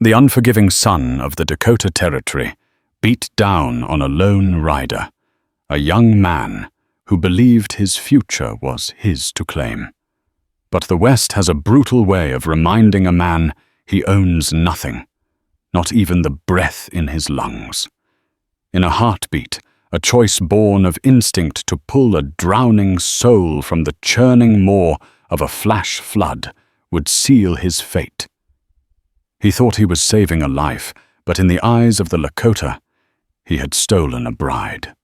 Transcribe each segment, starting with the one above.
The unforgiving sun of the Dakota Territory beat down on a lone rider, a young man who believed his future was his to claim. But the West has a brutal way of reminding a man he owns nothing, not even the breath in his lungs. In a heartbeat, a choice born of instinct to pull a drowning soul from the churning maw of a flash flood would seal his fate. He thought he was saving a life, but in the eyes of the Lakota, he had stolen a bride.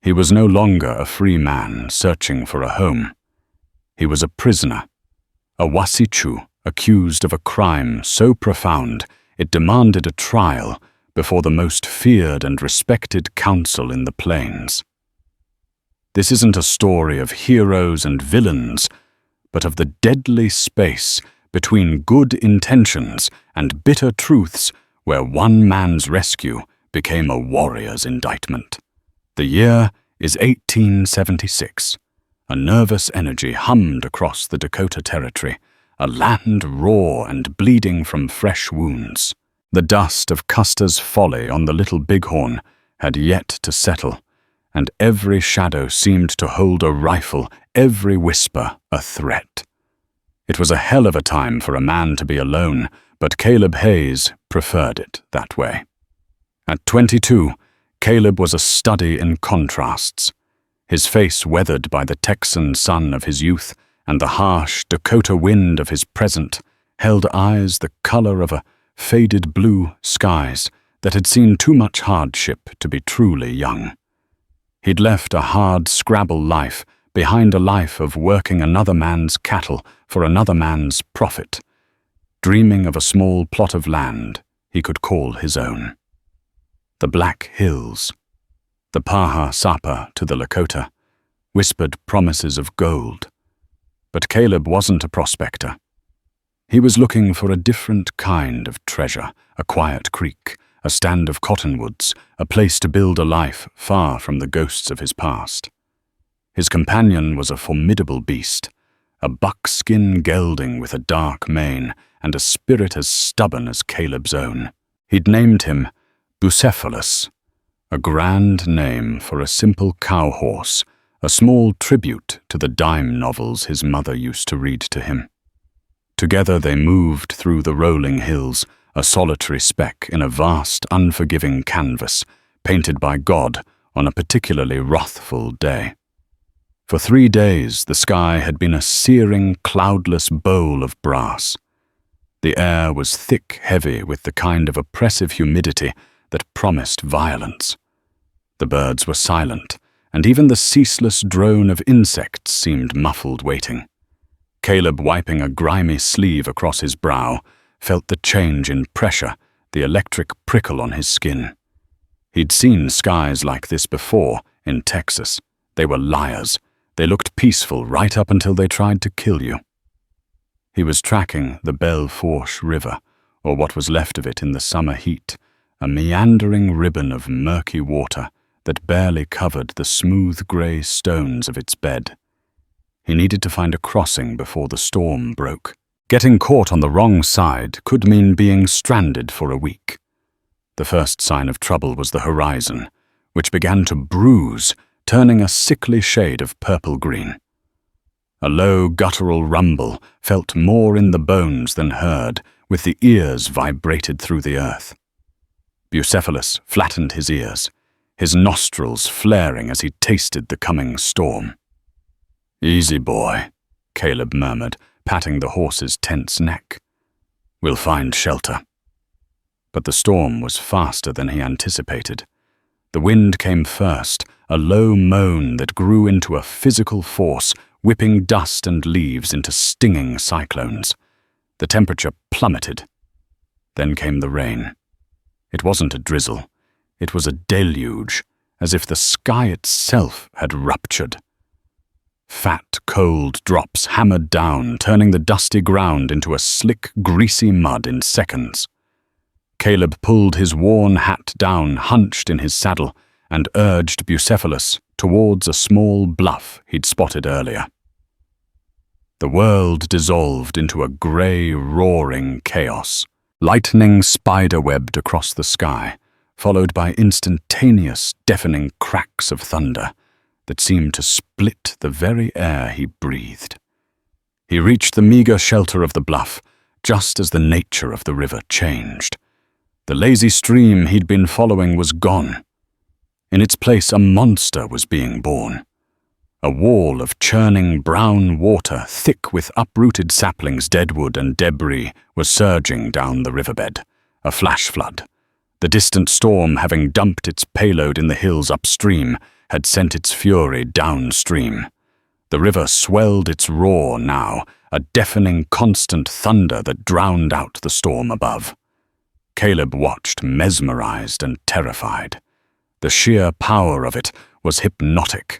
He was no longer a free man searching for a home. He was a prisoner, a wasichu accused of a crime so profound it demanded a trial before the most feared and respected council in the plains. This isn't a story of heroes and villains, but of the deadly space between good intentions and bitter truths where one man's rescue became a warrior's indictment. The year is 1876. A nervous energy hummed across the Dakota Territory, a land raw and bleeding from fresh wounds. The dust of Custer's folly on the Little Bighorn had yet to settle, and every shadow seemed to hold a rifle, every whisper a threat. It was a hell of a time for a man to be alone, but Caleb Hayes preferred it that way. At 22, Caleb was a study in contrasts. His face weathered by the Texan sun of his youth and the harsh Dakota wind of his present held eyes the color of a faded blue skies that had seen too much hardship to be truly young. He'd left a hard scrabble life behind, a life of working another man's cattle for another man's profit, dreaming of a small plot of land he could call his own. The Black Hills, the Paha Sapa to the Lakota, whispered promises of gold. But Caleb wasn't a prospector. He was looking for a different kind of treasure, a quiet creek, a stand of cottonwoods, a place to build a life far from the ghosts of his past. His companion was a formidable beast, a buckskin gelding with a dark mane and a spirit as stubborn as Caleb's own. He'd named him Bucephalus, a grand name for a simple cow horse, a small tribute to the dime novels his mother used to read to him. Together they moved through the rolling hills, a solitary speck in a vast, unforgiving canvas, painted by God on a particularly wrathful day. For 3 days the sky had been a searing, cloudless bowl of brass. The air was thick, heavy with the kind of oppressive humidity that promised violence. The birds were silent, and even the ceaseless drone of insects seemed muffled waiting. Caleb, wiping a grimy sleeve across his brow, felt the change in pressure, the electric prickle on his skin. He'd seen skies like this before in Texas. They were liars. They looked peaceful right up until they tried to kill you. He was tracking the Belle Fourche River, or what was left of it in the summer heat, a meandering ribbon of murky water that barely covered the smooth grey stones of its bed. He needed to find a crossing before the storm broke. Getting caught on the wrong side could mean being stranded for a week. The first sign of trouble was the horizon, which began to bruise, turning a sickly shade of purple-green. A low, guttural rumble felt more in the bones than heard, with the ears vibrated through the earth. Bucephalus flattened his ears, his nostrils flaring as he tasted the coming storm. "Easy, boy," Caleb murmured, patting the horse's tense neck. "We'll find shelter." But the storm was faster than he anticipated. The wind came first, a low moan that grew into a physical force, whipping dust and leaves into stinging cyclones. The temperature plummeted. Then came the rain. It wasn't a drizzle. It was a deluge, as if the sky itself had ruptured. Fat, cold drops hammered down, turning the dusty ground into a slick, greasy mud in seconds. Caleb pulled his worn hat down, hunched in his saddle, and urged Bucephalus towards a small bluff he'd spotted earlier. The world dissolved into a grey, roaring chaos. Lightning spider-webbed across the sky, followed by instantaneous, deafening cracks of thunder that seemed to split the very air he breathed. He reached the meager shelter of the bluff just as the nature of the river changed. The lazy stream he'd been following was gone. In its place, a monster was being born. A wall of churning brown water, thick with uprooted saplings, deadwood, and debris, was surging down the riverbed, a flash flood. The distant storm, having dumped its payload in the hills upstream, had sent its fury downstream. The river swelled its roar now, a deafening constant thunder that drowned out the storm above. Caleb watched, mesmerized and terrified. The sheer power of it was hypnotic.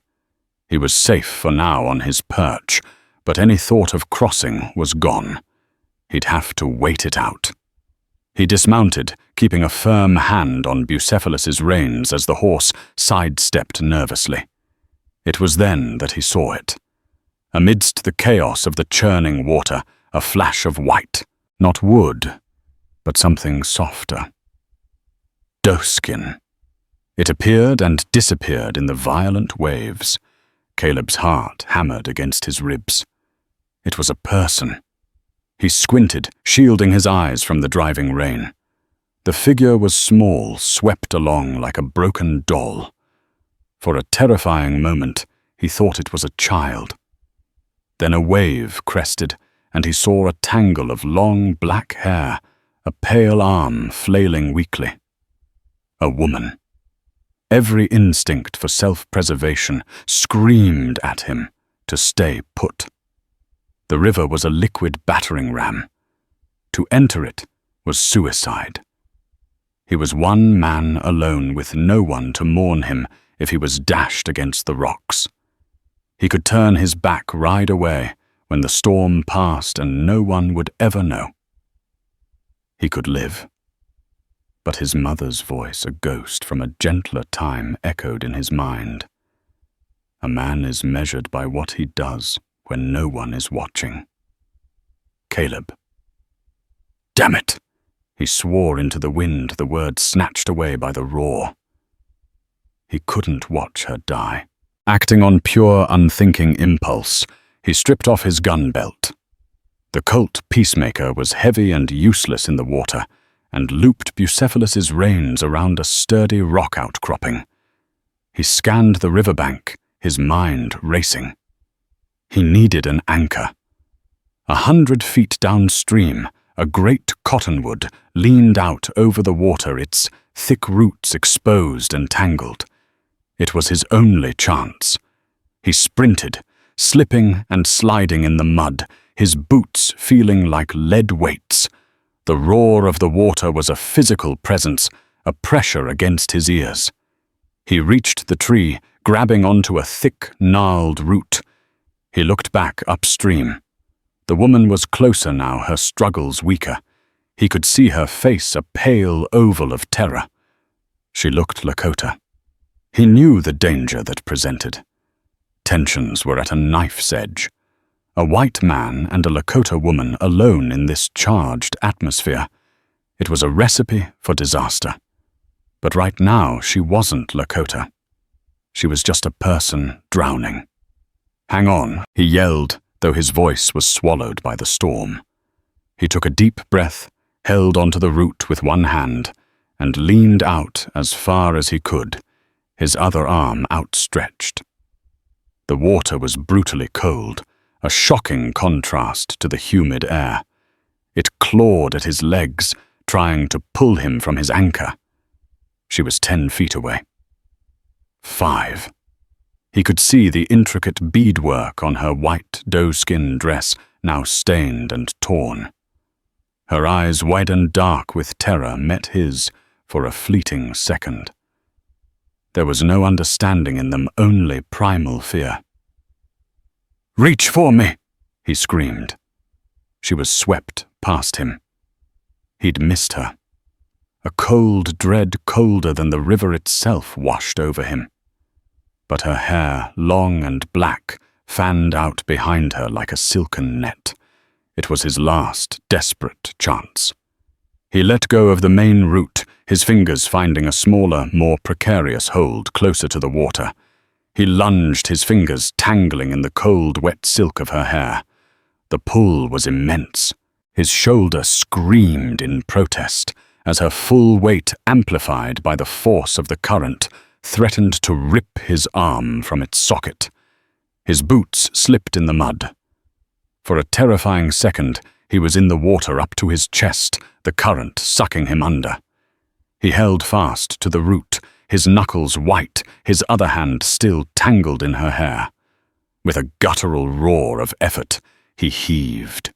He was safe for now on his perch, but any thought of crossing was gone. He'd have to wait it out. He dismounted, keeping a firm hand on Bucephalus's reins as the horse sidestepped nervously. It was then that he saw it. Amidst the chaos of the churning water, a flash of white, not wood, but something softer. Doeskin. It appeared and disappeared in the violent waves. Caleb's heart hammered against his ribs. It was a person. He squinted, shielding his eyes from the driving rain. The figure was small, swept along like a broken doll. For a terrifying moment, he thought it was a child. Then a wave crested, and he saw a tangle of long black hair, a pale arm flailing weakly. A woman. Every instinct for self-preservation screamed at him to stay put. The river was a liquid battering ram. To enter it was suicide. He was one man alone with no one to mourn him if he was dashed against the rocks. He could turn his back right away when the storm passed and no one would ever know. He could live. But his mother's voice, a ghost from a gentler time, echoed in his mind. A man is measured by what he does when no one is watching. Caleb. Damn it! He swore into the wind, the words snatched away by the roar. He couldn't watch her die. Acting on pure, unthinking impulse, he stripped off his gun belt. The Colt Peacemaker was heavy and useless in the water, and looped Bucephalus's reins around a sturdy rock outcropping. He scanned the riverbank, his mind racing. He needed an anchor. 100 feet downstream, a great cottonwood leaned out over the water, its thick roots exposed and tangled. It was his only chance. He sprinted, slipping and sliding in the mud, his boots feeling like lead weights. The roar of the water was a physical presence, a pressure against his ears. He reached the tree, grabbing onto a thick, gnarled root. He looked back upstream. The woman was closer now, her struggles weaker. He could see her face, a pale oval of terror. She looked Lakota. He knew the danger that presented. Tensions were at a knife's edge. A white man and a Lakota woman alone in this charged atmosphere. It was a recipe for disaster. But right now, she wasn't Lakota. She was just a person drowning. Hang on, he yelled, though his voice was swallowed by the storm. He took a deep breath, held onto the root with one hand, and leaned out as far as he could, his other arm outstretched. The water was brutally cold, a shocking contrast to the humid air. It clawed at his legs, trying to pull him from his anchor. She was 10 feet away. 5. He could see the intricate beadwork on her white doeskin dress, now stained and torn. Her eyes, wide and dark with terror, met his for a fleeting second. There was no understanding in them, only primal fear. "Reach for me!" he screamed. She was swept past him. He'd missed her. A cold dread colder than the river itself washed over him. But her hair, long and black, fanned out behind her like a silken net. It was his last, desperate chance. He let go of the main root, his fingers finding a smaller, more precarious hold closer to the water. He lunged, his fingers tangling in the cold, wet silk of her hair. The pull was immense. His shoulder screamed in protest as her full weight, amplified by the force of the current, threatened to rip his arm from its socket. His boots slipped in the mud. For a terrifying second, he was in the water up to his chest, the current sucking him under. He held fast to the root, his knuckles white, his other hand still tangled in her hair. With a guttural roar of effort, he heaved.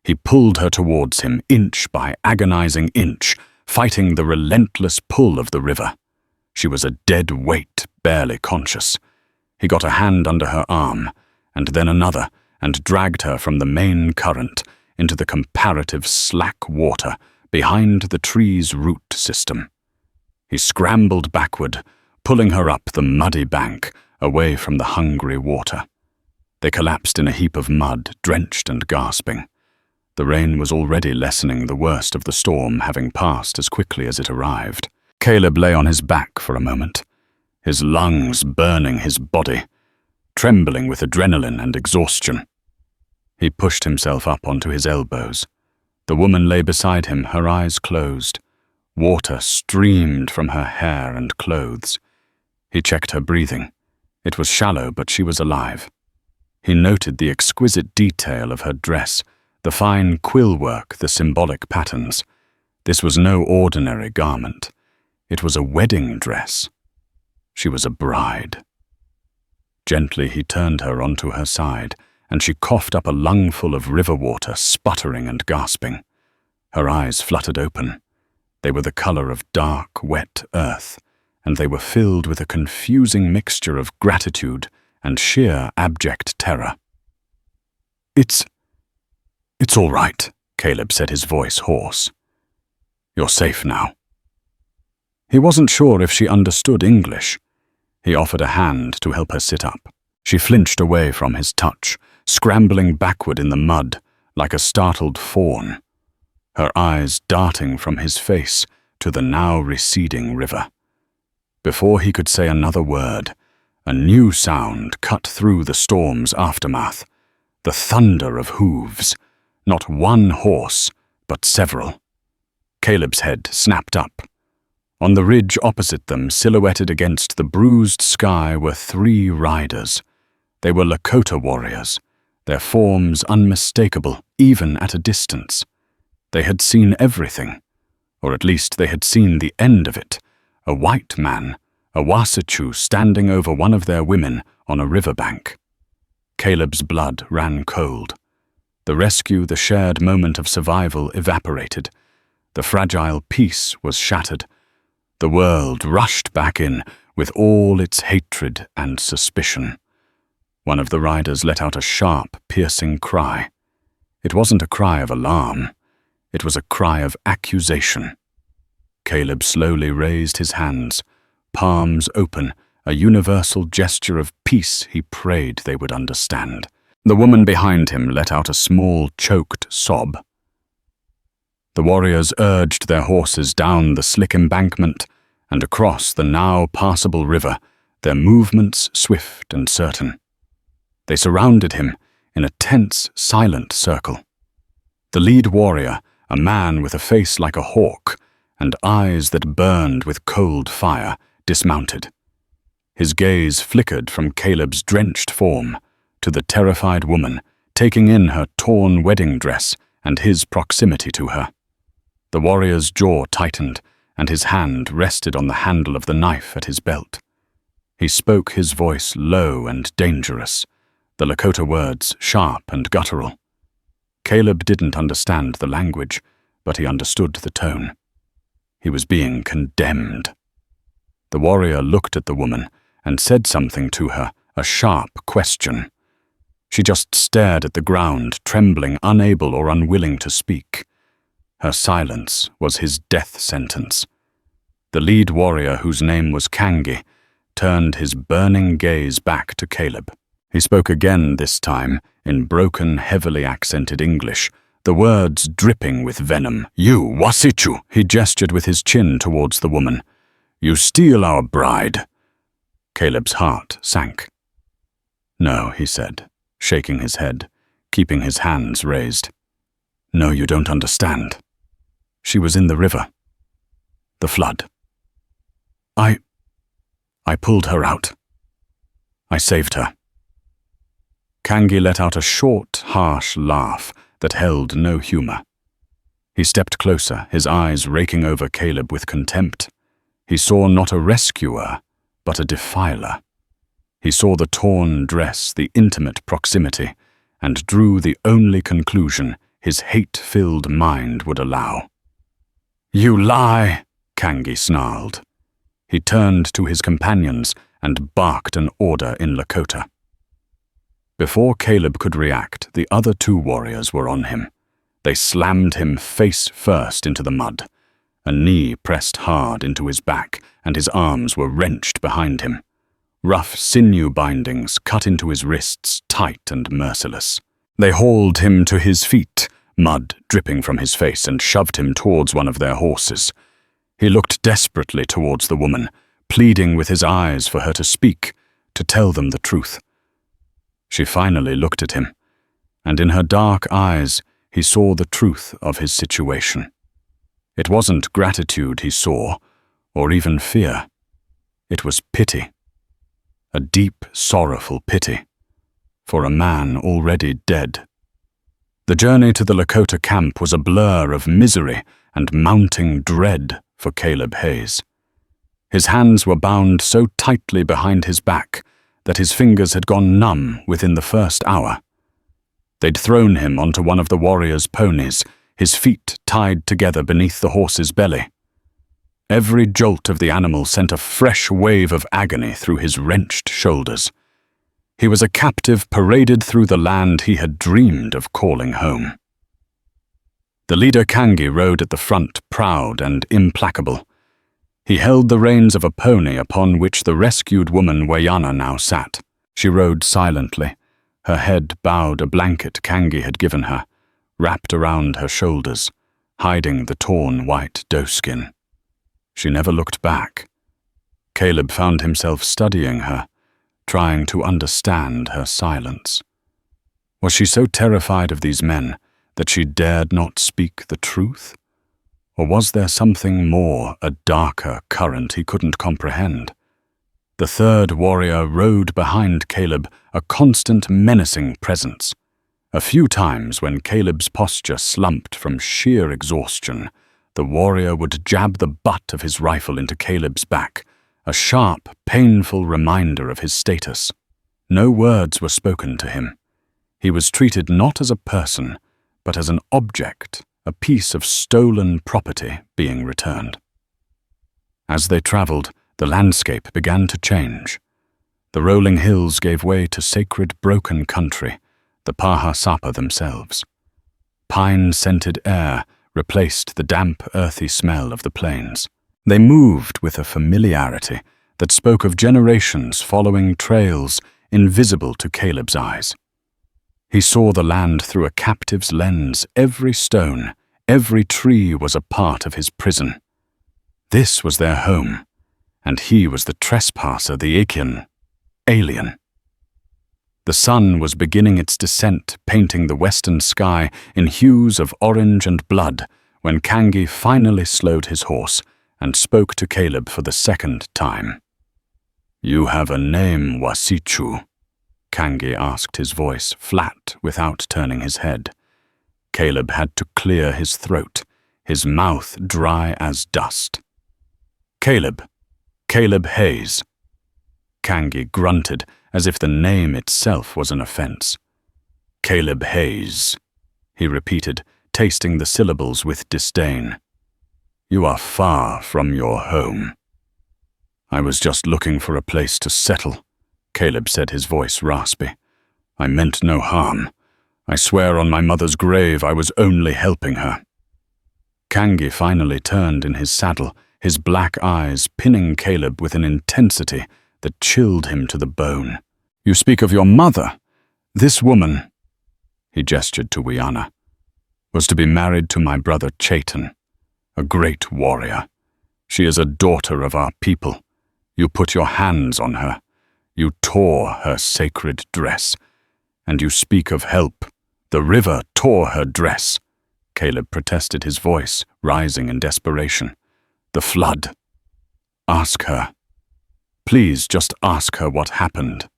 He pulled her towards him, inch by agonizing inch, fighting the relentless pull of the river. She was a dead weight, barely conscious. He got a hand under her arm, and then another, and dragged her from the main current into the comparative slack water behind the tree's root system. He scrambled backward, pulling her up the muddy bank, away from the hungry water. They collapsed in a heap of mud, drenched and gasping. The rain was already lessening, the worst of the storm having passed as quickly as it arrived. Caleb lay on his back for a moment, his lungs burning his body, trembling with adrenaline and exhaustion. He pushed himself up onto his elbows. The woman lay beside him, her eyes closed. Water streamed from her hair and clothes. He checked her breathing. It was shallow, but she was alive. He noted the exquisite detail of her dress, the fine quill work, the symbolic patterns. This was no ordinary garment. It was a wedding dress. She was a bride. Gently he turned her onto her side, and she coughed up a lungful of river water, sputtering and gasping. Her eyes fluttered open. They were the color of dark, wet earth, and they were filled with a confusing mixture of gratitude and sheer abject terror. It's all right, Caleb said, his voice hoarse. You're safe now. He wasn't sure if she understood English. He offered a hand to help her sit up. She flinched away from his touch, scrambling backward in the mud like a startled fawn, her eyes darting from his face to the now receding river. Before he could say another word, a new sound cut through the storm's aftermath, the thunder of hooves, not one horse, but several. Caleb's head snapped up. On the ridge opposite them, silhouetted against the bruised sky, were 3 riders. They were Lakota warriors, their forms unmistakable, even at a distance. They had seen everything, or at least they had seen the end of it. A white man, a Wasatchu, standing over one of their women on a riverbank. Caleb's blood ran cold. The rescue, the shared moment of survival, evaporated. The fragile peace was shattered. The world rushed back in with all its hatred and suspicion. One of the riders let out a sharp, piercing cry. It wasn't a cry of alarm. It was a cry of accusation. Caleb slowly raised his hands, palms open, a universal gesture of peace he prayed they would understand. The woman behind him let out a small, choked sob. The warriors urged their horses down the slick embankment and across the now passable river, their movements swift and certain. They surrounded him in a tense, silent circle. The lead warrior, a man with a face like a hawk and eyes that burned with cold fire, dismounted. His gaze flickered from Caleb's drenched form to the terrified woman, taking in her torn wedding dress and his proximity to her. The warrior's jaw tightened, and his hand rested on the handle of the knife at his belt. He spoke, his voice low and dangerous, the Lakota words sharp and guttural. Caleb didn't understand the language, but he understood the tone. He was being condemned. The warrior looked at the woman and said something to her, a sharp question. She just stared at the ground, trembling, unable or unwilling to speak. Her silence was his death sentence. The lead warrior, whose name was Kangi, turned his burning gaze back to Caleb. He spoke again this time, in broken, heavily accented English, the words dripping with venom. "You, Wasichu!" He gestured with his chin towards the woman. "You steal our bride." Caleb's heart sank. "No," he said, shaking his head, keeping his hands raised. "No, you don't understand. She was in the river. The flood. I pulled her out. I saved her." Kangi let out a short, harsh laugh that held no humor. He stepped closer, his eyes raking over Caleb with contempt. He saw not a rescuer, but a defiler. He saw the torn dress, the intimate proximity, and drew the only conclusion his hate-filled mind would allow. "You lie!" Kangi snarled. He turned to his companions and barked an order in Lakota. Before Caleb could react, the other two warriors were on him. They slammed him face first into the mud. A knee pressed hard into his back, and his arms were wrenched behind him. Rough sinew bindings cut into his wrists, tight and merciless. They hauled him to his feet, mud dripping from his face, and shoved him towards one of their horses. He looked desperately towards the woman, pleading with his eyes for her to speak, to tell them the truth. She finally looked at him, and in her dark eyes he saw the truth of his situation. It wasn't gratitude he saw, or even fear. It was pity. A deep, sorrowful pity, for a man already dead. The journey to the Lakota camp was a blur of misery and mounting dread for Caleb Hayes. His hands were bound so tightly behind his back that his fingers had gone numb within the first hour. They'd thrown him onto one of the warriors' ponies, his feet tied together beneath the horse's belly. Every jolt of the animal sent a fresh wave of agony through his wrenched shoulders. He was a captive paraded through the land he had dreamed of calling home. The leader Kangi rode at the front, proud and implacable. He held the reins of a pony upon which the rescued woman Wayana now sat. She rode silently, her head bowed, a blanket Kangi had given her, wrapped around her shoulders, hiding the torn white doeskin. She never looked back. Caleb found himself studying her, trying to understand her silence. Was she so terrified of these men that she dared not speak the truth? Or was there something more, a darker current he couldn't comprehend? The third warrior rode behind Caleb, a constant menacing presence. A few times when Caleb's posture slumped from sheer exhaustion, the warrior would jab the butt of his rifle into Caleb's back, a sharp, painful reminder of his status. No words were spoken to him. He was treated not as a person, but as an object, a piece of stolen property being returned. As they traveled, the landscape began to change. The rolling hills gave way to sacred broken country, the Paha Sapa themselves. Pine-scented air replaced the damp, earthy smell of the plains. They moved with a familiarity that spoke of generations following trails invisible to Caleb's eyes. He saw the land through a captive's lens. Every stone, every tree was a part of his prison. This was their home, and he was the trespasser, the Ikin, alien. The sun was beginning its descent, painting the western sky in hues of orange and blood, when Kangi finally slowed his horse and spoke to Caleb for the second time. "You have a name, Wasichu," Kangi asked, his voice flat without turning his head. Caleb had to clear his throat, his mouth dry as dust. "Caleb Hayes." Kangi grunted, as if the name itself was an offense. "Caleb Hayes," he repeated, tasting the syllables with disdain. "You are far from your home." "I was just looking for a place to settle," Caleb said, his voice raspy. "I meant no harm. I swear on my mother's grave I was only helping her." Kangi finally turned in his saddle, his black eyes pinning Caleb with an intensity that chilled him to the bone. "You speak of your mother. This woman," he gestured to Wayana. was to be married to my brother Chaitan, a great warrior. She is a daughter of our people. You put your hands on her. You tore her sacred dress. And you speak of help. The river tore her dress. Caleb protested, his voice rising in desperation. The flood. Ask her. Please just ask her what happened.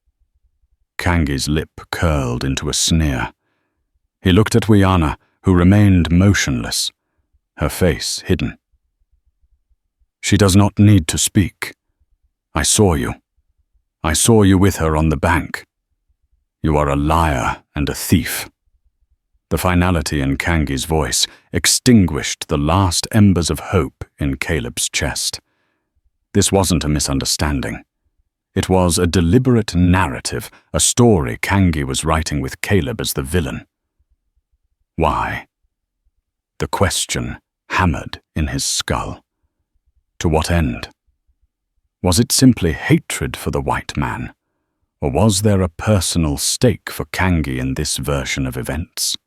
Kangi's lip curled into a sneer. He looked at Wiana, who remained motionless, her face hidden. She does not need to speak. I saw you. I saw you with her on the bank. You are a liar and a thief. The finality in Kangi's voice extinguished the last embers of hope in Caleb's chest. This wasn't a misunderstanding. It was a deliberate narrative, a story Kangi was writing with Caleb as the villain. Why? The question hammered in his skull. To what end? Was it simply hatred for the white man, or was there a personal stake for Kangi in this version of events?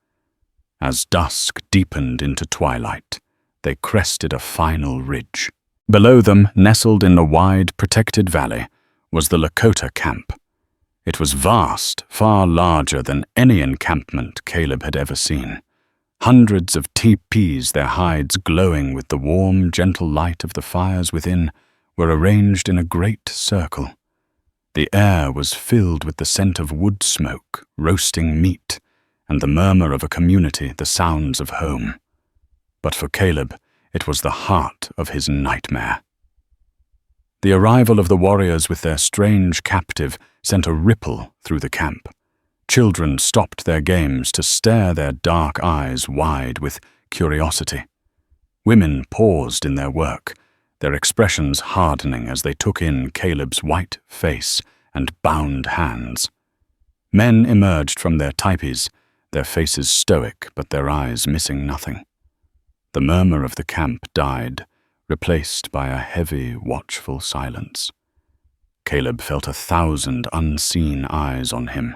As dusk deepened into twilight, they crested a final ridge. Below them, nestled in a wide, protected valley, was the Lakota camp. It was vast, far larger than any encampment Caleb had ever seen. Hundreds of teepees, their hides glowing with the warm, gentle light of the fires within, were arranged in a great circle. The air was filled with the scent of wood smoke, roasting meat, and the murmur of a community, the sounds of home. But for Caleb, it was the heart of his nightmare. The arrival of the warriors with their strange captive sent a ripple through the camp. Children stopped their games to stare their dark eyes wide with curiosity. Women paused in their work, their expressions hardening as they took in Caleb's white face and bound hands. Men emerged from their teepees, their faces stoic but their eyes missing nothing. The murmur of the camp died, replaced by a heavy, watchful silence. Caleb felt 1,000 unseen eyes on him,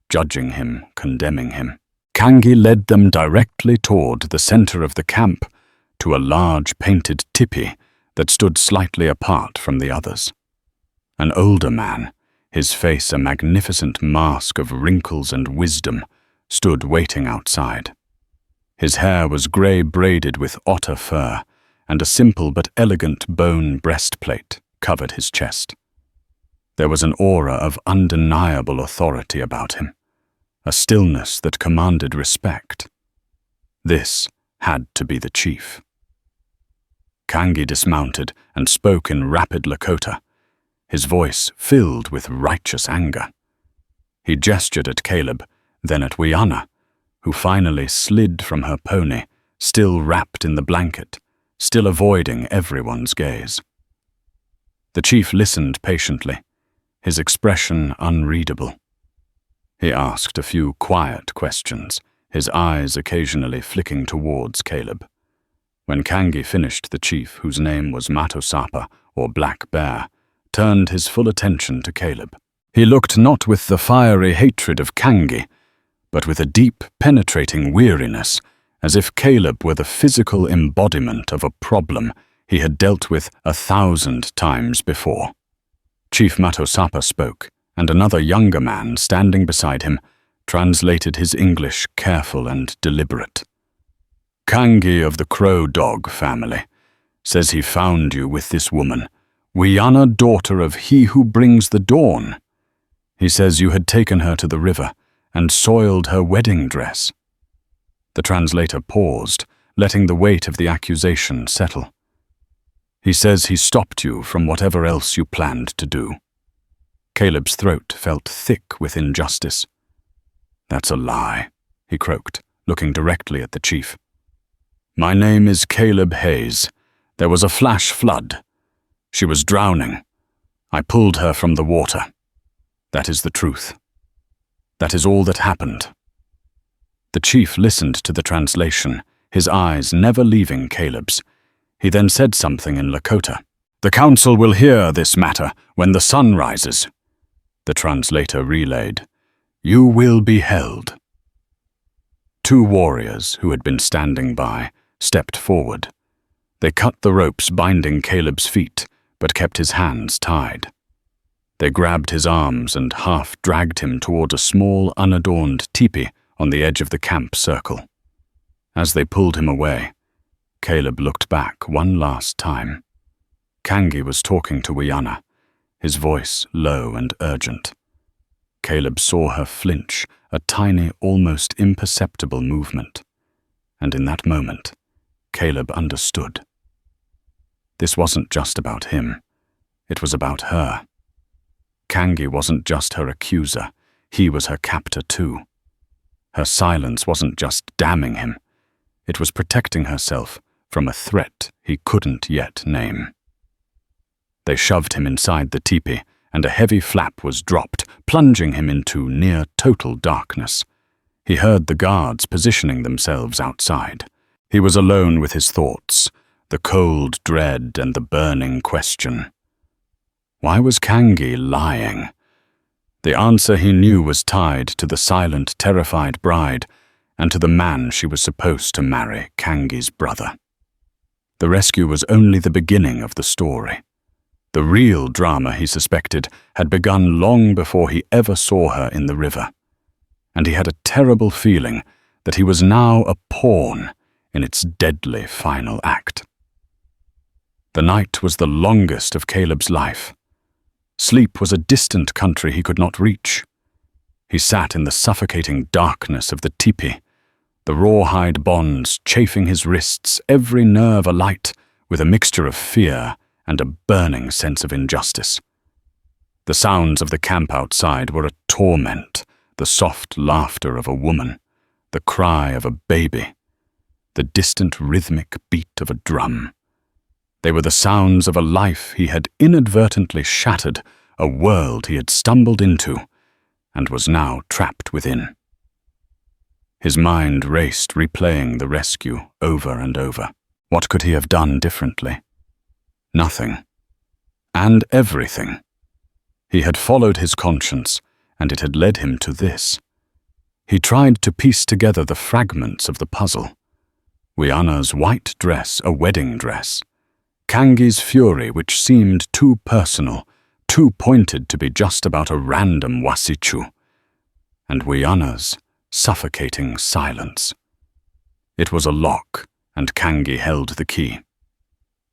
judging him, condemning him. Kangi led them directly toward the center of the camp, to a large painted tipi that stood slightly apart from the others. An older man, his face a magnificent mask of wrinkles and wisdom, stood waiting outside. His hair was grey braided with otter fur, and a simple but elegant bone breastplate covered his chest. There was an aura of undeniable authority about him, a stillness that commanded respect. This had to be the chief. Kangi dismounted and spoke in rapid Lakota, his voice filled with righteous anger. He gestured at Caleb, then at Wiana, who finally slid from her pony, still wrapped in the blanket, still avoiding everyone's gaze. The chief listened patiently, his expression unreadable. He asked a few quiet questions, his eyes occasionally flicking towards Caleb. When Kangi finished, the chief, whose name was Matosapa, or Black Bear, turned his full attention to Caleb. He looked not with the fiery hatred of Kangi, but with a deep, penetrating weariness, as if Caleb were the physical embodiment of a problem he had dealt with 1,000 times before. Chief Matosapa spoke, and another younger man standing beside him translated his English careful and deliberate. Kangi of the Crow Dog family says he found you with this woman, Wiana, daughter of he who brings the dawn. He says you had taken her to the river and soiled her wedding dress. The translator paused, letting the weight of the accusation settle. He says he stopped you from whatever else you planned to do. Caleb's throat felt thick with injustice. That's a lie, he croaked, looking directly at the chief. My name is Caleb Hayes. There was a flash flood. She was drowning. I pulled her from the water. That is the truth. That is all that happened. The chief listened to the translation, his eyes never leaving Caleb's. He then said something in Lakota. The council will hear this matter when the sun rises. The translator relayed. You will be held. 2 warriors who had been standing by stepped forward. They cut the ropes binding Caleb's feet, but kept his hands tied. They grabbed his arms and half-dragged him toward a small, unadorned teepee on the edge of the camp circle. As they pulled him away, Caleb looked back one last time. Kangi was talking to Wiana, his voice low and urgent. Caleb saw her flinch, a tiny, almost imperceptible movement. And in that moment, Caleb understood. This wasn't just about him. It was about her. Kangi wasn't just her accuser. He was her captor too. Her silence wasn't just damning him. It was protecting herself from a threat he couldn't yet name. They shoved him inside the teepee, and a heavy flap was dropped, plunging him into near-total darkness. He heard the guards positioning themselves outside. He was alone with his thoughts, the cold dread and the burning question. Why was Kangi lying? The answer he knew was tied to the silent, terrified bride and to the man she was supposed to marry, Kangi's brother. The rescue was only the beginning of the story. The real drama, he suspected, had begun long before he ever saw her in the river, and he had a terrible feeling that he was now a pawn in its deadly final act. The night was the longest of Caleb's life. Sleep was a distant country he could not reach. He sat in the suffocating darkness of the teepee, the rawhide bonds chafing his wrists, every nerve alight with a mixture of fear and a burning sense of injustice. The sounds of the camp outside were a torment, the soft laughter of a woman, the cry of a baby, the distant rhythmic beat of a drum. They were the sounds of a life he had inadvertently shattered, a world he had stumbled into, and was now trapped within. His mind raced, replaying the rescue over and over. What could he have done differently? Nothing. And everything. He had followed his conscience, and it had led him to this. He tried to piece together the fragments of the puzzle. Wiana's white dress, a wedding dress. Kangi's fury, which seemed too personal, too pointed to be just about a random wasichu. And Wiana's suffocating silence. It was a lock, and Kangi held the key.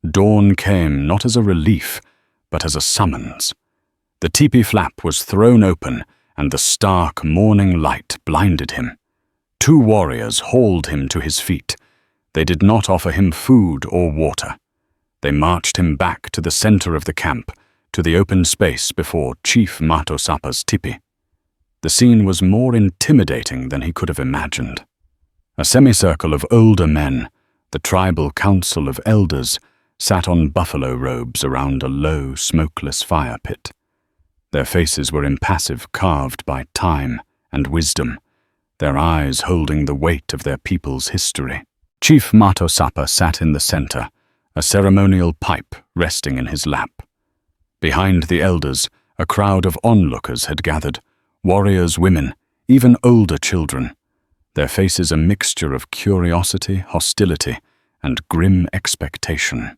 Dawn came not as a relief, but as a summons. The teepee flap was thrown open, and the stark morning light blinded him. 2 warriors hauled him to his feet. They did not offer him food or water. They marched him back to the center of the camp, to the open space before Chief Matosapa's teepee. The scene was more intimidating than he could have imagined. A semicircle of older men, the tribal council of elders, sat on buffalo robes around a low, smokeless fire pit. Their faces were impassive, carved by time and wisdom, their eyes holding the weight of their people's history. Chief Matosapa sat in the center, a ceremonial pipe resting in his lap. Behind the elders, a crowd of onlookers had gathered, warriors, women, even older children, their faces a mixture of curiosity, hostility, and grim expectation.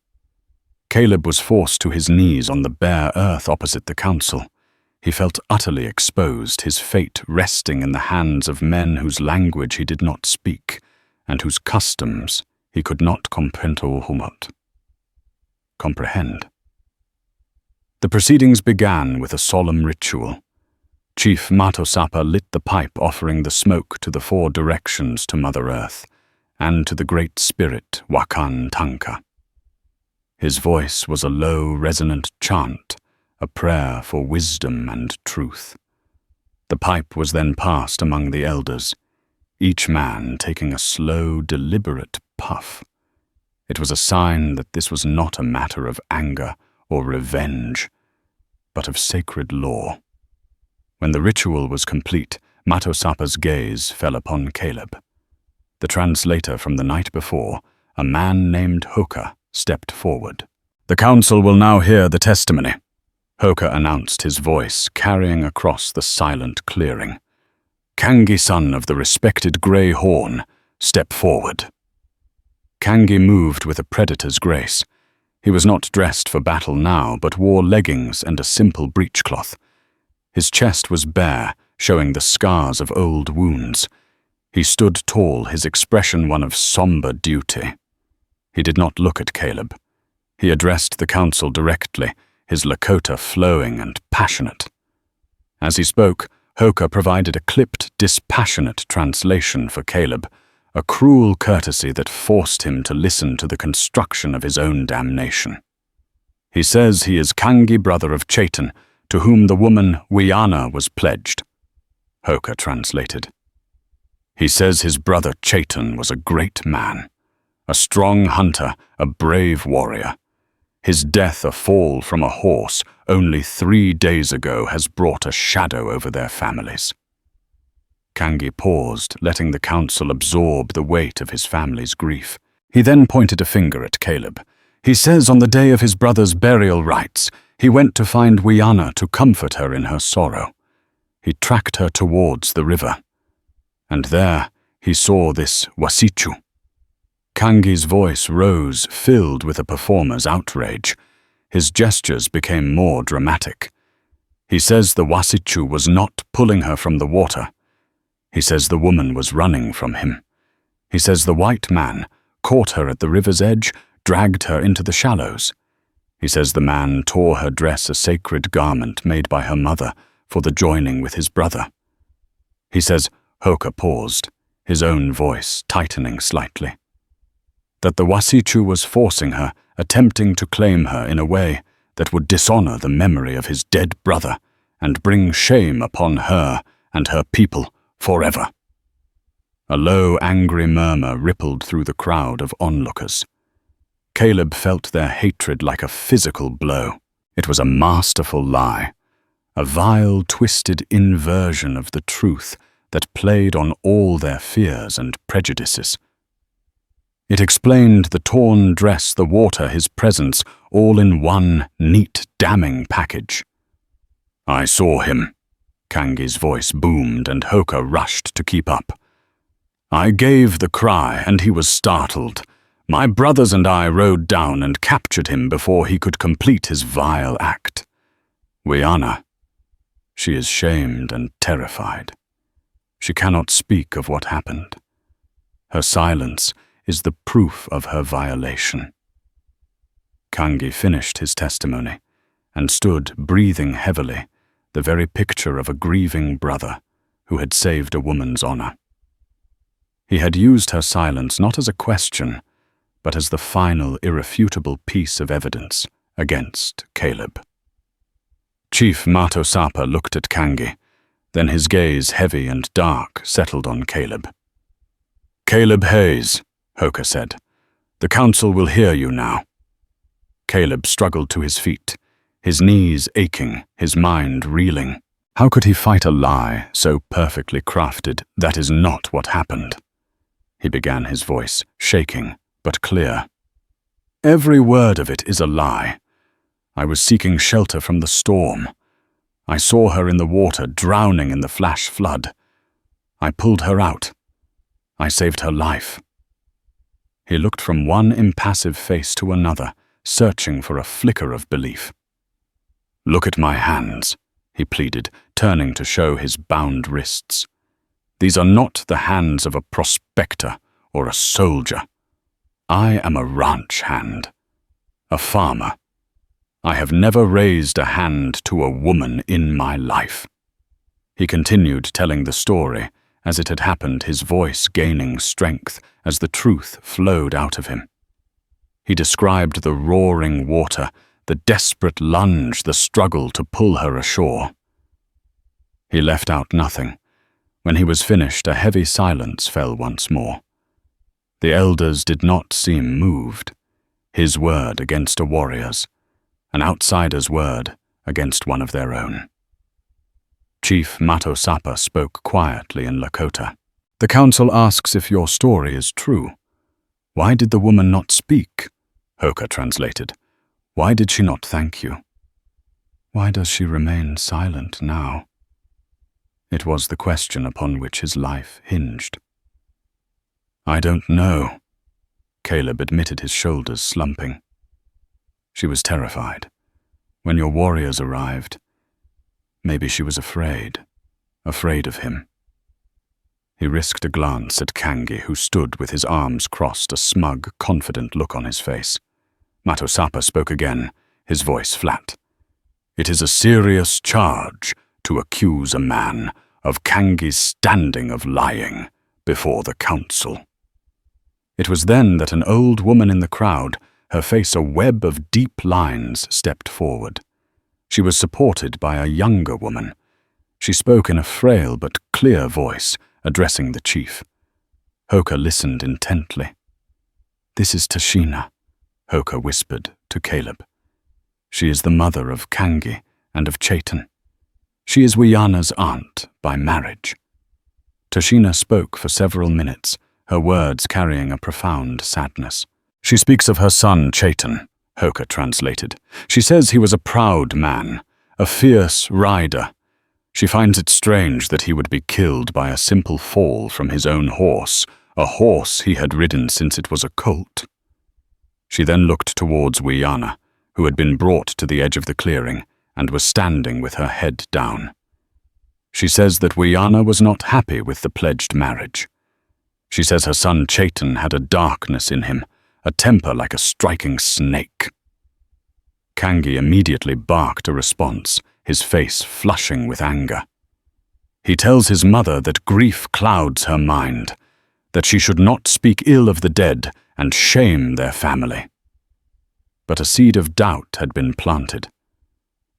Caleb was forced to his knees on the bare earth opposite the council. He felt utterly exposed, his fate resting in the hands of men whose language he did not speak, and whose customs he could not comprehend. The proceedings began with a solemn ritual. Chief Matosapa lit the pipe, offering the smoke to the 4 directions to Mother Earth, and to the Great Spirit, Wakan Tanka. His voice was a low, resonant chant, a prayer for wisdom and truth. The pipe was then passed among the elders, each man taking a slow, deliberate puff. It was a sign that this was not a matter of anger or revenge, but of sacred law. When the ritual was complete, Matosapa's gaze fell upon Caleb. The translator from the night before, a man named Hoka, stepped forward. "The council will now hear the testimony," Hoka announced, his voice carrying across the silent clearing. Kangi, son of the respected Grey Horn, step forward." Kangi moved with a predator's grace. He was not dressed for battle now, but wore leggings and a simple breechcloth. His chest was bare, showing the scars of old wounds. He stood tall, his expression one of somber duty. He did not look at Caleb. He addressed the council directly, his Lakota flowing and passionate. As he spoke, Hoka provided a clipped, dispassionate translation for Caleb, a cruel courtesy that forced him to listen to the construction of his own damnation. "He says he is Kangi, brother of Chaitan, to whom the woman Wiana was pledged," Hoka translated. "He says his brother Chaitan was a great man, a strong hunter, a brave warrior. His death, a fall from a horse, only 3 days ago has brought a shadow over their families." Kangi paused, letting the council absorb the weight of his family's grief. He then pointed a finger at Caleb. "He says on the day of his brother's burial rites, he went to find Wiana to comfort her in her sorrow. He tracked her towards the river. And there he saw this Wasichu." Kangi's voice rose, filled with a performer's outrage. His gestures became more dramatic. "He says the Wasichu was not pulling her from the water. He says the woman was running from him. He says the white man caught her at the river's edge, dragged her into the shallows. He says the man tore her dress, a sacred garment made by her mother, for the joining with his brother. He says," Hoka paused, his own voice tightening slightly, "that the Wasichu was forcing her, attempting to claim her in a way that would dishonor the memory of his dead brother and bring shame upon her and her people forever." A low, angry murmur rippled through the crowd of onlookers. Caleb felt their hatred like a physical blow. It was a masterful lie, a vile, twisted inversion of the truth that played on all their fears and prejudices. It explained the torn dress, the water, his presence, all in one neat, damning package. "I saw him." Kangi's voice boomed and Hoka rushed to keep up. "I gave the cry and he was startled. My brothers and I rode down and captured him before he could complete his vile act. Wiana, she is shamed and terrified. She cannot speak of what happened. Her silence is the proof of her violation." Kangi finished his testimony and stood breathing heavily, the very picture of a grieving brother who had saved a woman's honor. He had used her silence not as a question, but as the final irrefutable piece of evidence against Caleb. Chief Matosapa looked at Kangi, then his gaze, heavy and dark, settled on Caleb. "Caleb Hayes," Hoka said, "the council will hear you now." Caleb struggled to his feet, his knees aching, his mind reeling. How could he fight a lie so perfectly crafted? "That is not what happened," he began, his voice shaking but clear. "Every word of it is a lie. I was seeking shelter from the storm. I saw her in the water, drowning in the flash flood. I pulled her out. I saved her life." He looked from one impassive face to another, searching for a flicker of belief. "Look at my hands," he pleaded, turning to show his bound wrists. "These are not the hands of a prospector or a soldier. I am a ranch hand, a farmer. I have never raised a hand to a woman in my life." He continued telling the story as it had happened, his voice gaining strength as the truth flowed out of him. He described the roaring water, the desperate lunge, the struggle to pull her ashore. He left out nothing. When he was finished, a heavy silence fell once more. The elders did not seem moved. His word against a warrior's, an outsider's word against one of their own. Chief Matosapa spoke quietly in Lakota. "The council asks if your story is true. Why did the woman not speak?" Hoka translated. "Why did she not thank you? Why does she remain silent now?" It was the question upon which his life hinged. "I don't know." Caleb admitted, his shoulders slumping. She was terrified. When your warriors arrived, maybe she was afraid of him. He risked a glance at Kangi, who stood with his arms crossed, a smug, confident look on his face. Matosapa spoke again, his voice flat. "It is a serious charge to accuse a man of Kangi's standing of lying before the council." It was then that an old woman in the crowd, her face a web of deep lines, stepped forward. She was supported by a younger woman. She spoke in a frail but clear voice, addressing the chief. Hoka listened intently. "This is Tashina," Hoka whispered to Caleb. "She is the mother of Kangi and of Chaitan. She is Wiana's aunt by marriage." Tashina spoke for several minutes, her words carrying a profound sadness. "She speaks of her son Chaitan," Hoka translated. "She says he was a proud man, a fierce rider. She finds it strange that he would be killed by a simple fall from his own horse, a horse he had ridden since it was a colt." She then looked towards Wiana, who had been brought to the edge of the clearing and was standing with her head down. She says that Wiana was not happy with the pledged marriage. She says her son Chaitan had a darkness in him, a temper like a striking snake. Kangi immediately barked a response, his face flushing with anger. He tells his mother that grief clouds her mind, that she should not speak ill of the dead and shame their family. But a seed of doubt had been planted.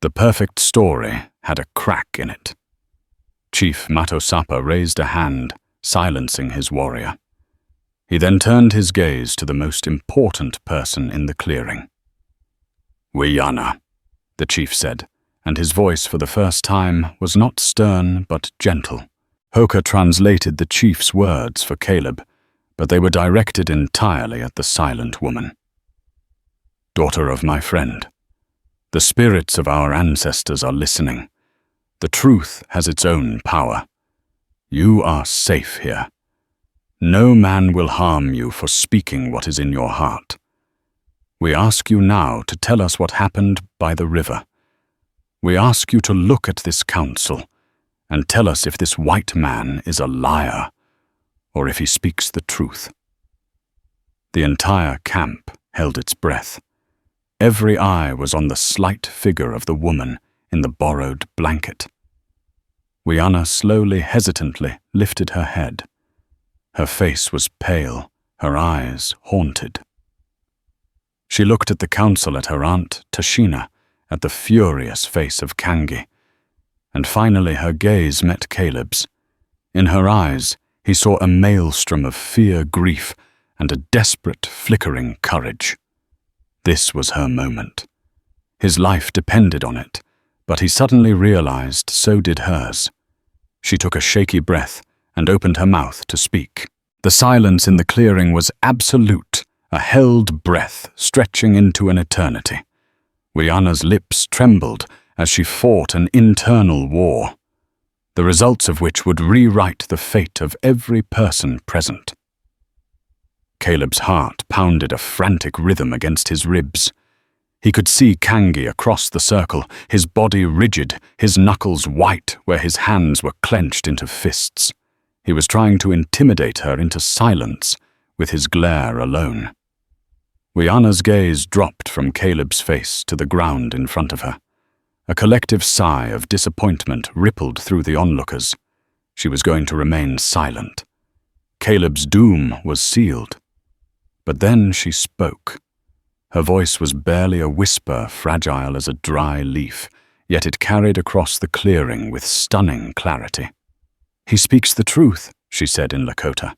The perfect story had a crack in it. Chief Matosapa raised a hand, silencing his warrior. He then turned his gaze to the most important person in the clearing. "Wiana," the chief said, and his voice for the first time was not stern but gentle. Hoka translated the chief's words for Caleb, but they were directed entirely at the silent woman. "Daughter of my friend, the spirits of our ancestors are listening. The truth has its own power. You are safe here. No man will harm you for speaking what is in your heart. We ask you now to tell us what happened by the river. We ask you to look at this council and tell us if this white man is a liar or if he speaks the truth." The entire camp held its breath. Every eye was on the slight figure of the woman in the borrowed blanket. Wiana slowly, hesitantly lifted her head. Her face was pale, her eyes haunted. She looked at the council, at her aunt Tashina, at the furious face of Kangi, and finally her gaze met Caleb's. In her eyes, he saw a maelstrom of fear, grief, and a desperate, flickering courage. This was her moment. His life depended on it, but he suddenly realized so did hers. She took a shaky breath and opened her mouth to speak. The silence in the clearing was absolute, a held breath stretching into an eternity. Wiana's lips trembled as she fought an internal war, the results of which would rewrite the fate of every person present. Caleb's heart pounded a frantic rhythm against his ribs. He could see Kangi across the circle, his body rigid, his knuckles white where his hands were clenched into fists. He was trying to intimidate her into silence with his glare alone. Wiana's gaze dropped from Caleb's face to the ground in front of her. A collective sigh of disappointment rippled through the onlookers. She was going to remain silent. Caleb's doom was sealed. But then she spoke. Her voice was barely a whisper, fragile as a dry leaf, yet it carried across the clearing with stunning clarity. "He speaks the truth," she said in Lakota.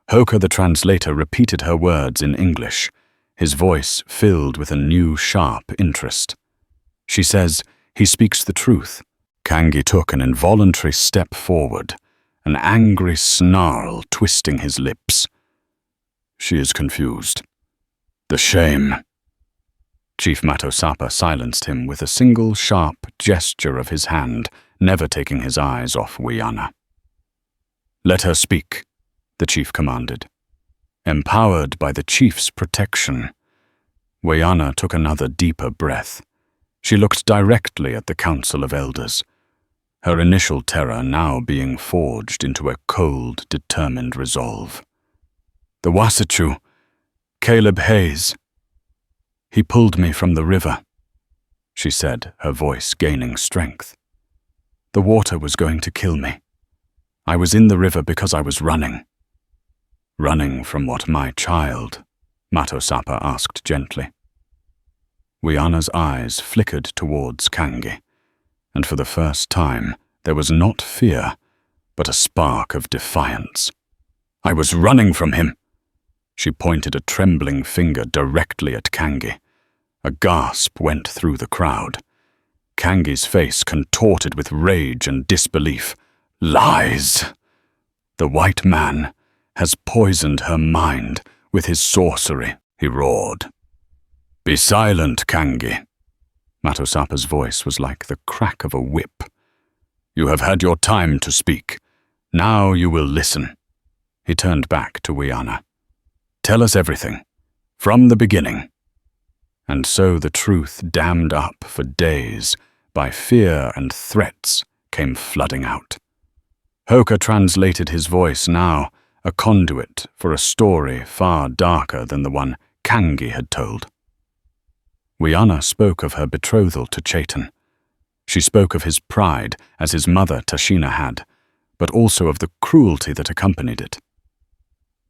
Hoka the translator repeated her words in English, his voice filled with a new sharp interest. She says, "He speaks the truth." Kangi took an involuntary step forward, an angry snarl twisting his lips. "She is confused. The shame." Chief Matosapa silenced him with a single sharp gesture of his hand, never taking his eyes off Wiana. "Let her speak," the chief commanded. Empowered by the chief's protection, Wiana took another deeper breath. She looked directly at the Council of Elders, her initial terror now being forged into a cold, determined resolve. "The Wasichu, Caleb Hayes. He pulled me from the river," she said, her voice gaining strength. "The water was going to kill me. I was in the river because I was running." "Running from what, my child?" Matosapa asked gently. Wiana's eyes flickered towards Kangi, and for the first time there was not fear, but a spark of defiance. "I was running from him." She pointed a trembling finger directly at Kangi. A gasp went through the crowd. Kangi's face contorted with rage and disbelief. "Lies! The white man has poisoned her mind with his sorcery," he roared. "Be silent, Kangi." Matosapa's voice was like the crack of a whip. "You have had your time to speak. Now you will listen." He turned back to Wiana. "Tell us everything, from the beginning." And so the truth, dammed up for days by fear and threats, came flooding out. Hoka translated his voice now, a conduit for a story far darker than the one Kangi had told. Wiana spoke of her betrothal to Chaitan. She spoke of his pride, as his mother Tashina had, but also of the cruelty that accompanied it.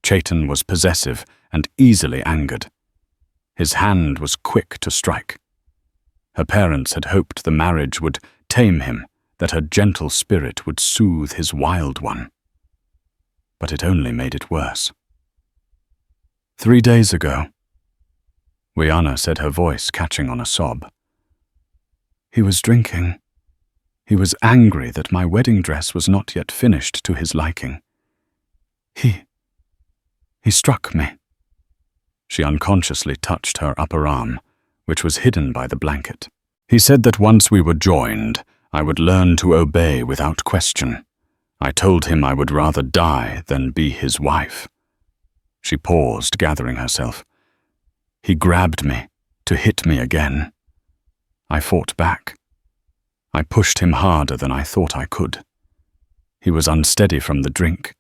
Chaitan was possessive and easily angered. His hand was quick to strike. Her parents had hoped the marriage would tame him, that her gentle spirit would soothe his wild one. But it only made it worse. 3 days ago, Wiana said, her voice catching on a sob. "He was drinking. He was angry that my wedding dress was not yet finished to his liking. He struck me." She unconsciously touched her upper arm, which was hidden by the blanket. "He said that once we were joined, I would learn to obey without question. I told him I would rather die than be his wife." She paused, gathering herself. "He grabbed me to hit me again. I fought back. I pushed him harder than I thought I could. He was unsteady from the drink.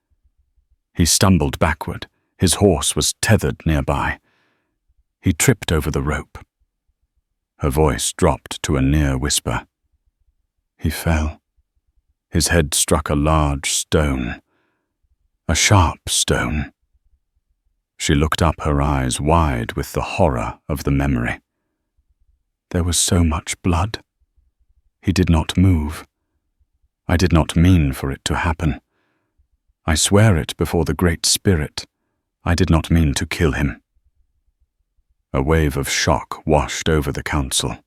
He stumbled backward. His horse was tethered nearby. He tripped over the rope." Her voice dropped to a near whisper. "He fell. His head struck a large stone. A sharp stone." She looked up, her eyes wide with the horror of the memory. "There was so much blood. He did not move. I did not mean for it to happen. I swear it before the Great Spirit. I did not mean to kill him." A wave of shock washed over the council.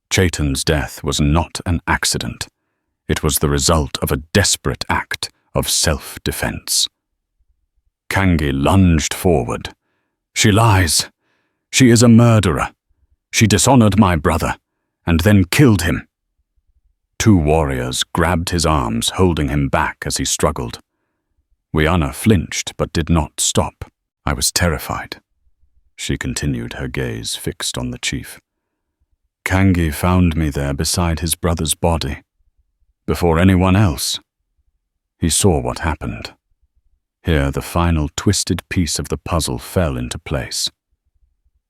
Chaitan's death was not an accident. It was the result of a desperate act of self-defense. Kangi lunged forward. "She lies. She is a murderer. She dishonored my brother, and then killed him." 2 warriors grabbed his arms, holding him back as he struggled. Wiana flinched but did not stop. "I was terrified," she continued, her gaze fixed on the chief. "Kangi found me there beside his brother's body. Before anyone else. He saw what happened." Here the final twisted piece of the puzzle fell into place.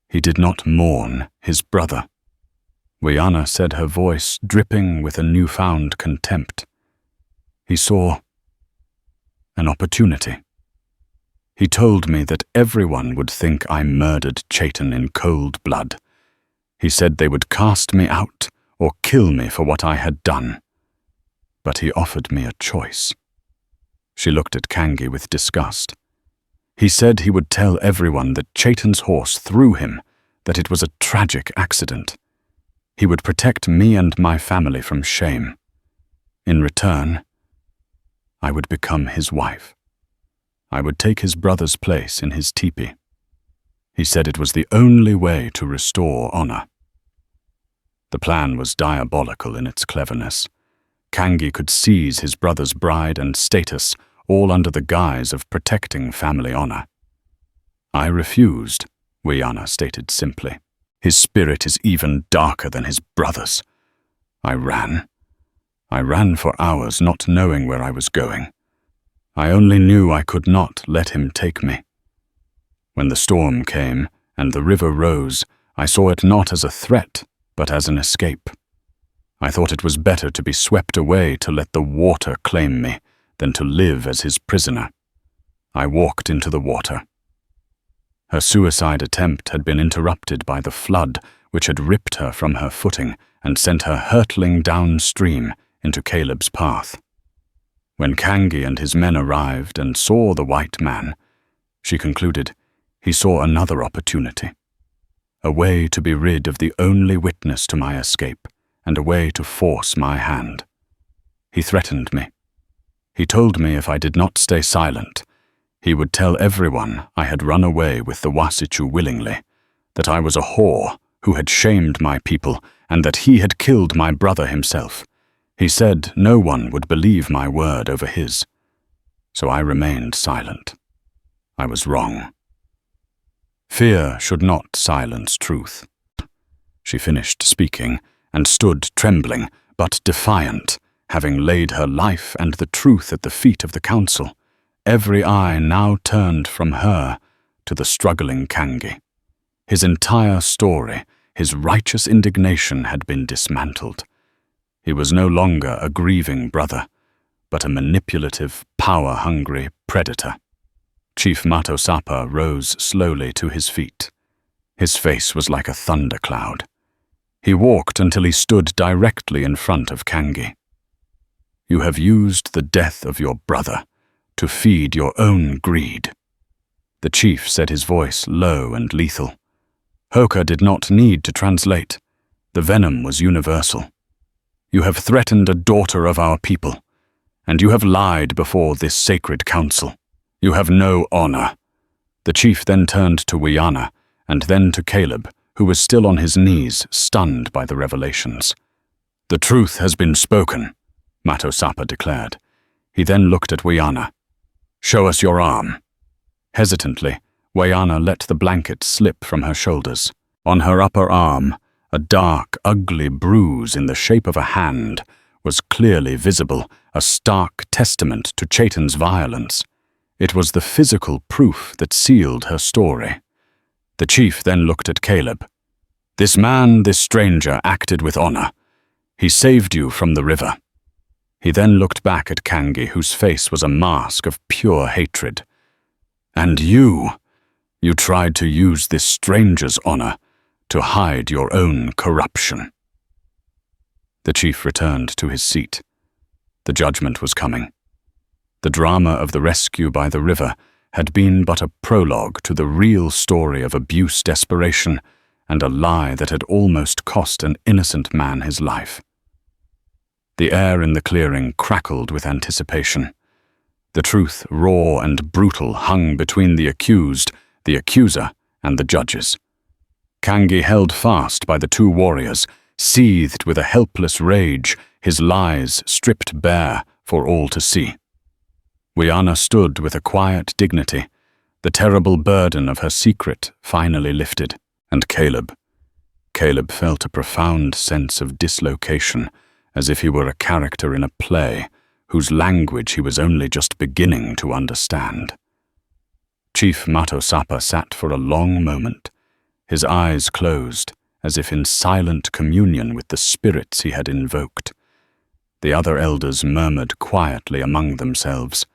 He did not mourn his brother. Wiana said, her voice dripping with a newfound contempt. He saw an opportunity. He told me that everyone would think I murdered Chaitan in cold blood. He said they would cast me out or kill me for what I had done. But he offered me a choice. She looked at Kangi with disgust. He said he would tell everyone that Chaitan's horse threw him, that it was a tragic accident. He would protect me and my family from shame. In return, I would become his wife. I would take his brother's place in his teepee. He said it was the only way to restore honor. The plan was diabolical in its cleverness. Kangi could seize his brother's bride and status, all under the guise of protecting family honor. I refused, Wiana stated simply. His spirit is even darker than his brother's. I ran. I ran for hours, not knowing where I was going. I only knew I could not let him take me. When the storm came and the river rose, I saw it not as a threat, but as an escape. I thought it was better to be swept away to let the water claim me than to live as his prisoner. I walked into the water. Her suicide attempt had been interrupted by the flood, which had ripped her from her footing and sent her hurtling downstream into Caleb's path. When Kangi and his men arrived and saw the white man, she concluded he saw another opportunity. A way to be rid of the only witness to my escape, and a way to force my hand. He threatened me. He told me if I did not stay silent, he would tell everyone I had run away with the Wasichu willingly, that I was a whore who had shamed my people, and that he had killed my brother himself. He said no one would believe my word over his. So I remained silent. I was wrong. Fear should not silence truth. She finished speaking and stood trembling, but defiant, having laid her life and the truth at the feet of the council. Every eye now turned from her to the struggling Kangi. His entire story, his righteous indignation had been dismantled. He was no longer a grieving brother, but a manipulative, power-hungry predator. Chief Matosapa rose slowly to his feet. His face was like a thundercloud. He walked until he stood directly in front of Kangi. You have used the death of your brother to feed your own greed. The chief said, his voice low and lethal. Hoka did not need to translate. The venom was universal. You have threatened a daughter of our people, and you have lied before this sacred council. You have no honor. The chief then turned to Wiana, and then to Caleb, who was still on his knees, stunned by the revelations. The truth has been spoken, Matosapa declared. He then looked at Wiana. Show us your arm. Hesitantly, Wiana let the blanket slip from her shoulders. On her upper arm, a dark, ugly bruise in the shape of a hand was clearly visible, a stark testament to Chaitan's violence. It was the physical proof that sealed her story. The chief then looked at Caleb. This man, this stranger, acted with honor. He saved you from the river. He then looked back at Kangi, whose face was a mask of pure hatred. And you tried to use this stranger's honor to hide your own corruption. The chief returned to his seat. The judgment was coming. The drama of the rescue by the river had been but a prologue to the real story of abuse, desperation, and a lie that had almost cost an innocent man his life. The air in the clearing crackled with anticipation. The truth, raw and brutal, hung between the accused, the accuser, and the judges. Kangi held fast by the two warriors, seethed with a helpless rage, his lies stripped bare for all to see. Wiana stood with a quiet dignity, the terrible burden of her secret finally lifted, and Caleb felt a profound sense of dislocation, as if he were a character in a play whose language he was only just beginning to understand. Chief Matosapa sat for a long moment, his eyes closed, as if in silent communion with the spirits he had invoked. The other elders murmured quietly among themselves,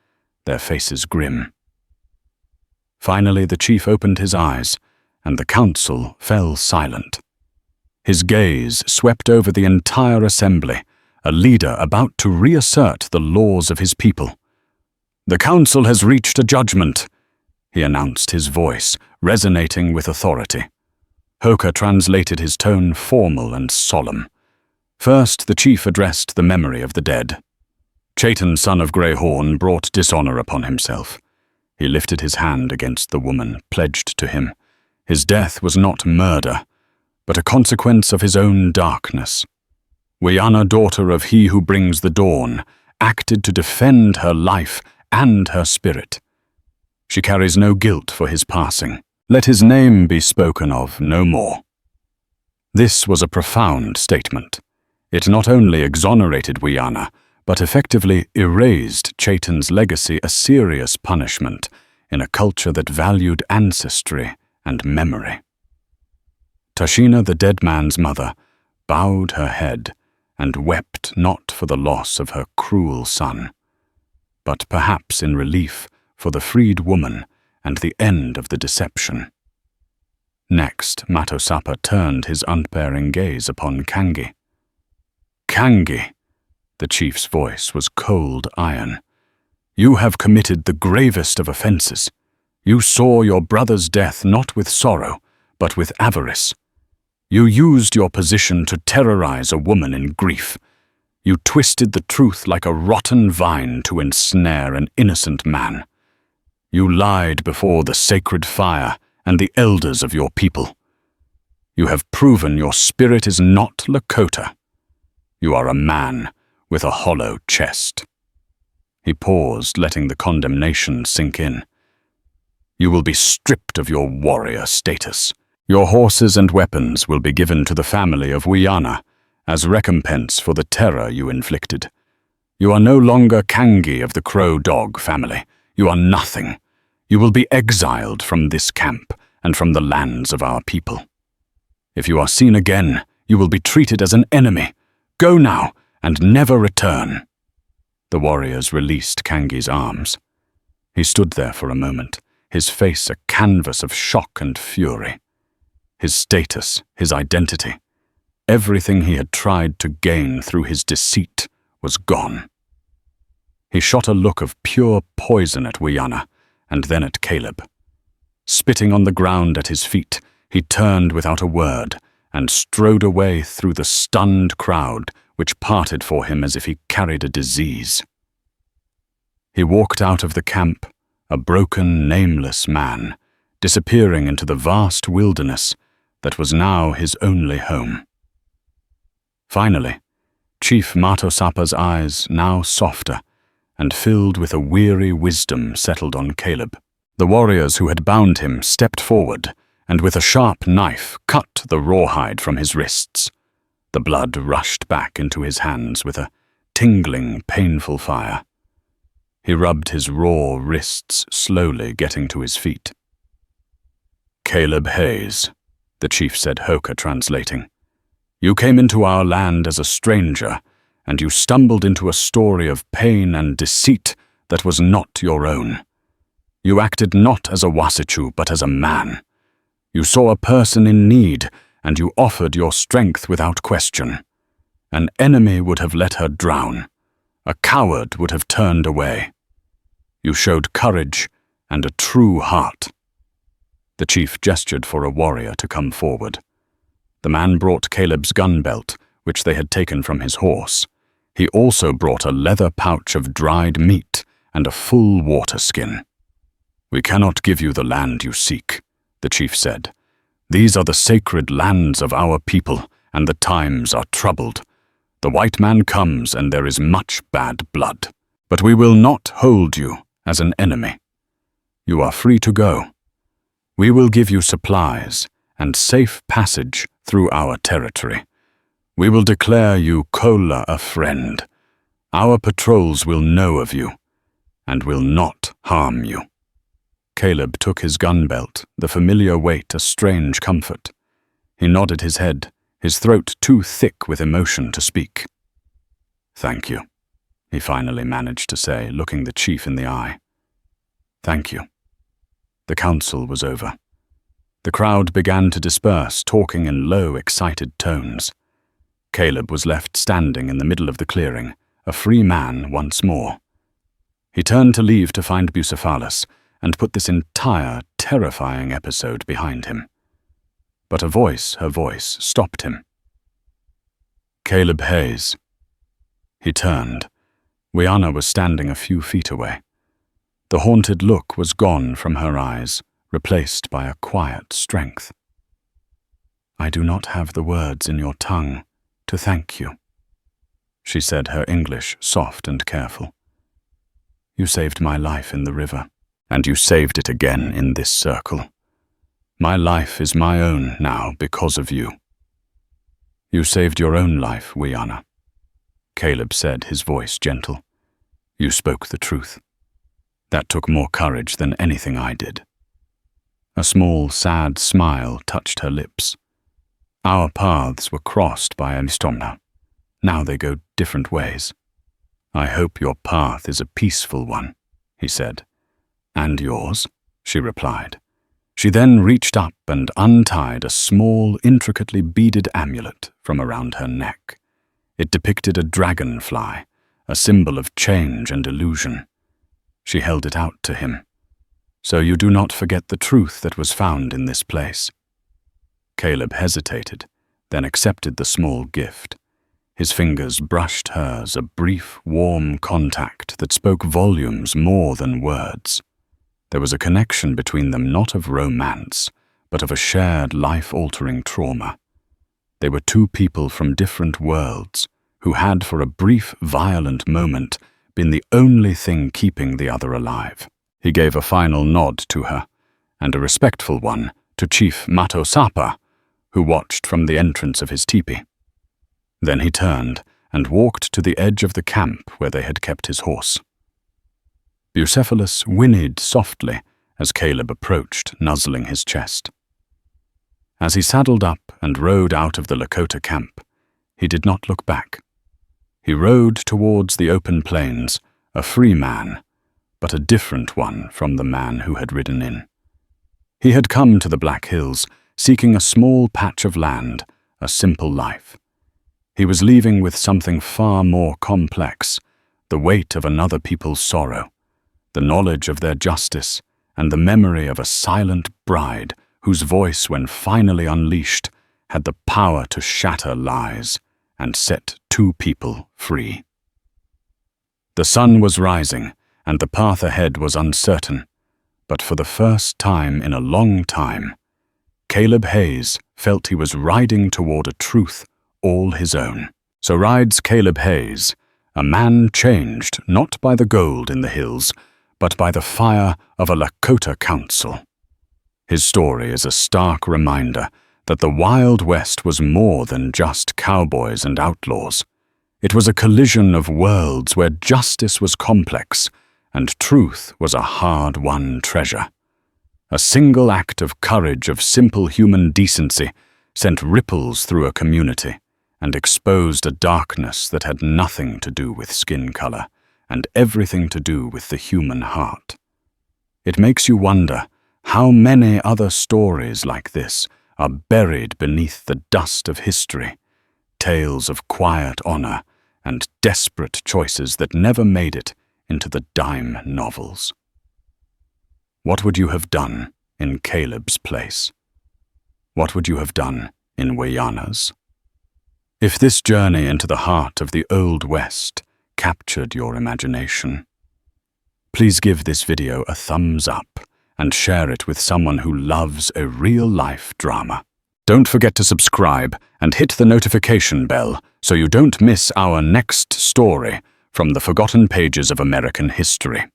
their faces grim. Finally, the chief opened his eyes, and the council fell silent. His gaze swept over the entire assembly, a leader about to reassert the laws of his people. The council has reached a judgment, he announced, his voice resonating with authority. Hoka translated his tone formal and solemn. First, the chief addressed the memory of the dead. Chaitan, son of Greyhorn, brought dishonor upon himself. He lifted his hand against the woman pledged to him. His death was not murder, but a consequence of his own darkness. Wiana, daughter of he who brings the dawn, acted to defend her life and her spirit. She carries no guilt for his passing. Let his name be spoken of no more." This was a profound statement. It not only exonerated Wiana, but effectively erased Chaitan's legacy, a serious punishment in a culture that valued ancestry and memory. Tashina, the dead man's mother, bowed her head and wept not for the loss of her cruel son, but perhaps in relief for the freed woman and the end of the deception. Next, Matosapa turned his unbearing gaze upon Kangi. "Kangi," the chief's voice was cold iron, "you have committed the gravest of offenses. You saw your brother's death not with sorrow, but with avarice. You used your position to terrorize a woman in grief. You twisted the truth like a rotten vine to ensnare an innocent man. You lied before the sacred fire and the elders of your people. You have proven your spirit is not Lakota. You are a man with a hollow chest." He paused, letting the condemnation sink in. "You will be stripped of your warrior status. Your horses and weapons will be given to the family of Wiana as recompense for the terror you inflicted. You are no longer Kangi of the Crow Dog family. You are nothing. You will be exiled from this camp and from the lands of our people. If you are seen again, you will be treated as an enemy. Go now and never return." The warriors released Kangi's arms. He stood there for a moment, his face a canvas of shock and fury. His status, his identity, everything he had tried to gain through his deceit was gone. He shot a look of pure poison at Wiana and then at Caleb. Spitting on the ground at his feet, he turned without a word and strode away through the stunned crowd which parted for him as if he carried a disease. He walked out of the camp, a broken, nameless man, disappearing into the vast wilderness that was now his only home. Finally, Chief Matosapa's eyes, now softer and filled with a weary wisdom, settled on Caleb. The warriors who had bound him stepped forward and with a sharp knife cut the rawhide from his wrists. The blood rushed back into his hands with a tingling, painful fire. He rubbed his raw wrists, slowly getting to his feet. "Caleb Hayes," the chief said, Hoka translating. "You came into our land as a stranger, and you stumbled into a story of pain and deceit that was not your own. You acted not as a Wasichu, but as a man. You saw a person in need, and you offered your strength without question. An enemy would have let her drown. A coward would have turned away. You showed courage and a true heart." The chief gestured for a warrior to come forward. The man brought Caleb's gun belt, which they had taken from his horse. He also brought a leather pouch of dried meat and a full water skin. "We cannot give you the land you seek," the chief said. "These are the sacred lands of our people, and the times are troubled. The white man comes, and there is much bad blood. But we will not hold you as an enemy. You are free to go. We will give you supplies and safe passage through our territory. We will declare you Kola a friend. Our patrols will know of you and will not harm you." Caleb took his gun belt, the familiar weight a strange comfort. He nodded his head, his throat too thick with emotion to speak. "Thank you," he finally managed to say, looking the chief in the eye. "Thank you." The council was over. The crowd began to disperse, talking in low, excited tones. Caleb was left standing in the middle of the clearing, a free man once more. He turned to leave to find Bucephalus and put this entire, terrifying episode behind him. But her voice, stopped him. "Caleb Hayes." He turned. Wiana was standing a few feet away. The haunted look was gone from her eyes, replaced by a quiet strength. "I do not have the words in your tongue to thank you," she said, her English soft and careful. You saved my life in the river, and you saved it again in this circle. My life is my own now because of you. You saved your own life, Wiana, Caleb said, his voice gentle. You spoke the truth. That took more courage than anything I did. A small, sad smile touched her lips. Our paths were crossed by Amistomna. Now they go different ways. I hope your path is a peaceful one, he said. And yours, she replied. She then reached up and untied a small, intricately beaded amulet from around her neck. It depicted a dragonfly, a symbol of change and illusion. She held it out to him. So you do not forget the truth that was found in this place. Caleb hesitated, then accepted the small gift. His fingers brushed hers, a brief, warm contact that spoke volumes more than words. There was a connection between them not of romance, but of a shared life-altering trauma. They were two people from different worlds who had, for a brief, violent moment, been the only thing keeping the other alive. He gave a final nod to her, and a respectful one to Chief Matosapa, who watched from the entrance of his teepee. Then he turned and walked to the edge of the camp where they had kept his horse. Bucephalus whinnied softly as Caleb approached, nuzzling his chest. As he saddled up and rode out of the Lakota camp, he did not look back. He rode towards the open plains, a free man, but a different one from the man who had ridden in. He had come to the Black Hills, seeking a small patch of land, a simple life. He was leaving with something far more complex, the weight of another people's sorrow, the knowledge of their justice, and the memory of a silent bride whose voice, when finally unleashed, had the power to shatter lies and set two people free. The sun was rising, and the path ahead was uncertain, but for the first time in a long time, Caleb Hayes felt he was riding toward a truth all his own. So rides Caleb Hayes, a man changed not by the gold in the hills, but by the fire of a Lakota council. His story is a stark reminder that the Wild West was more than just cowboys and outlaws. It was a collision of worlds where justice was complex and truth was a hard-won treasure. A single act of courage, of simple human decency, sent ripples through a community and exposed a darkness that had nothing to do with skin color and everything to do with the human heart. It makes you wonder how many other stories like this are buried beneath the dust of history, tales of quiet honor and desperate choices that never made it into the dime novels. What would you have done in Caleb's place? What would you have done in Wiana's? If this journey into the heart of the Old West captured your imagination, please give this video a thumbs up and share it with someone who loves a real-life drama. Don't forget to subscribe and hit the notification bell so you don't miss our next story from the forgotten pages of American history.